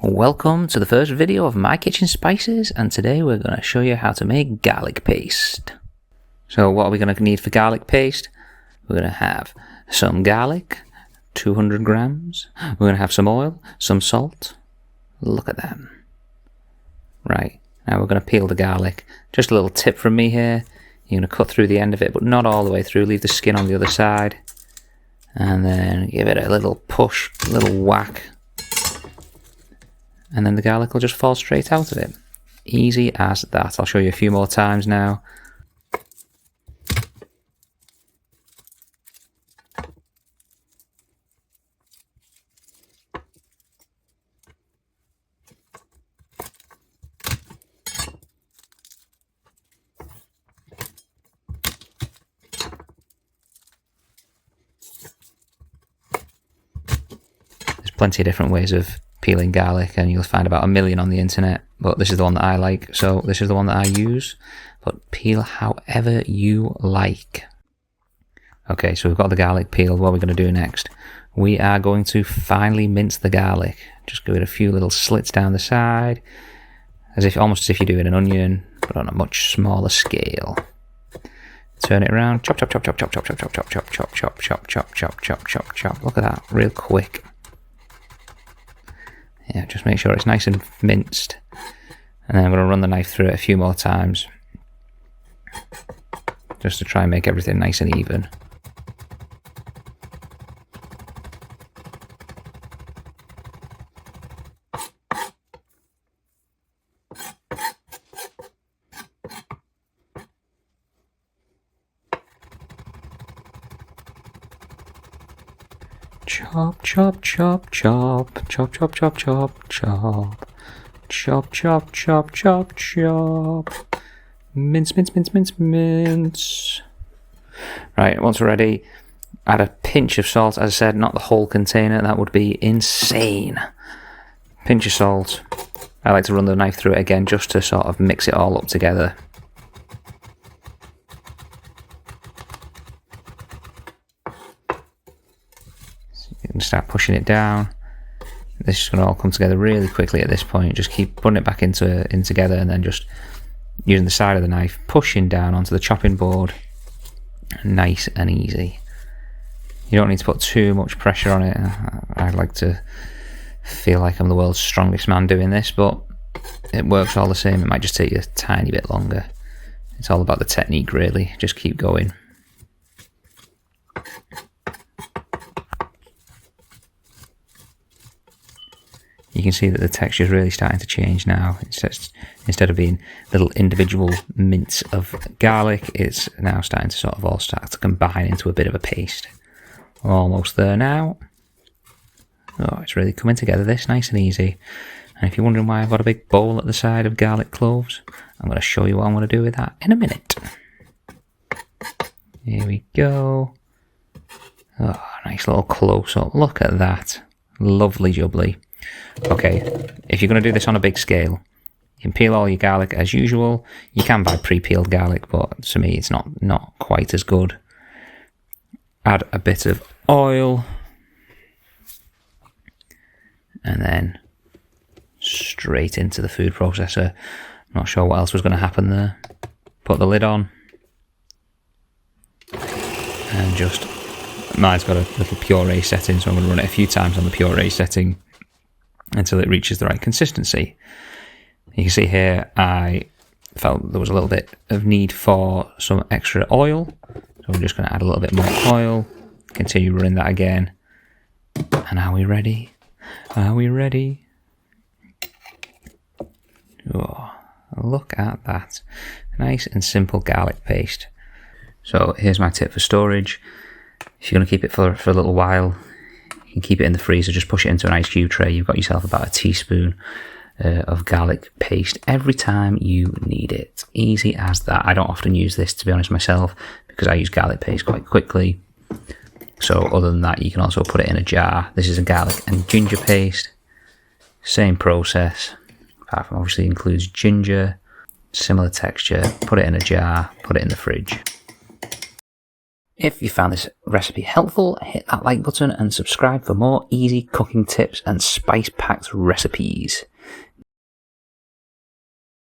Welcome to the first video of My Kitchen Spices, and today we're going to show you how to make garlic paste. So what are we going to need for garlic paste? We're going to have some garlic, 200 grams. We're going to have some oil, some salt. Look at them. Right, now we're going to peel the garlic. Just a little tip from me here. You're going to cut through the end of it, but not all the way through. Leave the skin on the other side. And then give it a little push, a little whack. And then the garlic will just fall straight out of it. Easy as that. I'll show you a few more times now. There's plenty of different ways of peeling garlic, and you'll find about 1 million on the internet, but this is the one that I like, so this is the one that I use. But peel however you like. Okay, so we've got the garlic peeled. What are we going to do next? We are going to finely mince the garlic. Just give it a few little slits down the side, almost as if you're doing an onion, but on a much smaller scale. Turn it around. Chop, chop, chop, chop, chop, chop, chop, chop, chop, chop, chop, chop, chop, chop, chop, chop, chop, chop. Look at that, real quick. Yeah, just make sure it's nice and minced. And then I'm going to run the knife through it a few more times, just to try and make everything nice and even. Chop, chop, chop, chop, chop, chop, chop, chop, chop, chop, chop, chop, chop, chop, mince, mince, mince, mince, mince. Right, once we're ready, add a pinch of salt. As I said, not the whole container, that would be insane. Pinch of salt. I like to run the knife through it again just to sort of mix it all up together. Start pushing it down. This is going to all come together really quickly at this point. Just keep putting it back in together, and then just using the side of the knife, pushing down onto the chopping board. Nice and easy. You don't need to put too much pressure on it. I like to feel like I'm the world's strongest man doing this, but it works all the same. It might just take you a tiny bit longer. It's all about the technique, really. Just keep going. You can see that the texture is really starting to change now. Instead of being little individual mints of garlic, it's now starting to all start to combine into a bit of a paste. Almost there now. Oh, it's really coming together, this, nice and easy. And if you're wondering why I've got a big bowl at the side of garlic cloves, I'm going to show you what I'm going to do with that in a minute. Here we go. Oh, nice little close-up. Look at that. Lovely jubbly. Okay, if you're going to do this on a big scale, you can peel all your garlic as usual. You can buy pre-peeled garlic, but to me it's not quite as good. Add a bit of oil, and then straight into the food processor. Not sure what else was going to happen there. Put the lid on, and just, mine's got a little puree setting, so I'm going to run it a few times on the puree setting until it reaches the right consistency. You can see here I felt there was a little bit of need for some extra oil, so I'm just going to add a little bit more oil, continue running that again. And are we ready? Are we ready? Oh, look at that. Nice and simple garlic paste. So here's my tip for storage. If you're going to keep it for a little while, you can keep it in the freezer, just push it into an ice cube tray. You've got yourself about a teaspoon of garlic paste every time you need it. Easy as that. I don't often use this, to be honest, myself, because I use garlic paste quite quickly. So other than that, you can also put it in a jar. This is a garlic and ginger paste. Same process, apart from obviously includes ginger. Similar texture. Put it in a jar, put it in the fridge. If you found this recipe helpful, hit that like button and subscribe for more easy cooking tips and spice-packed recipes.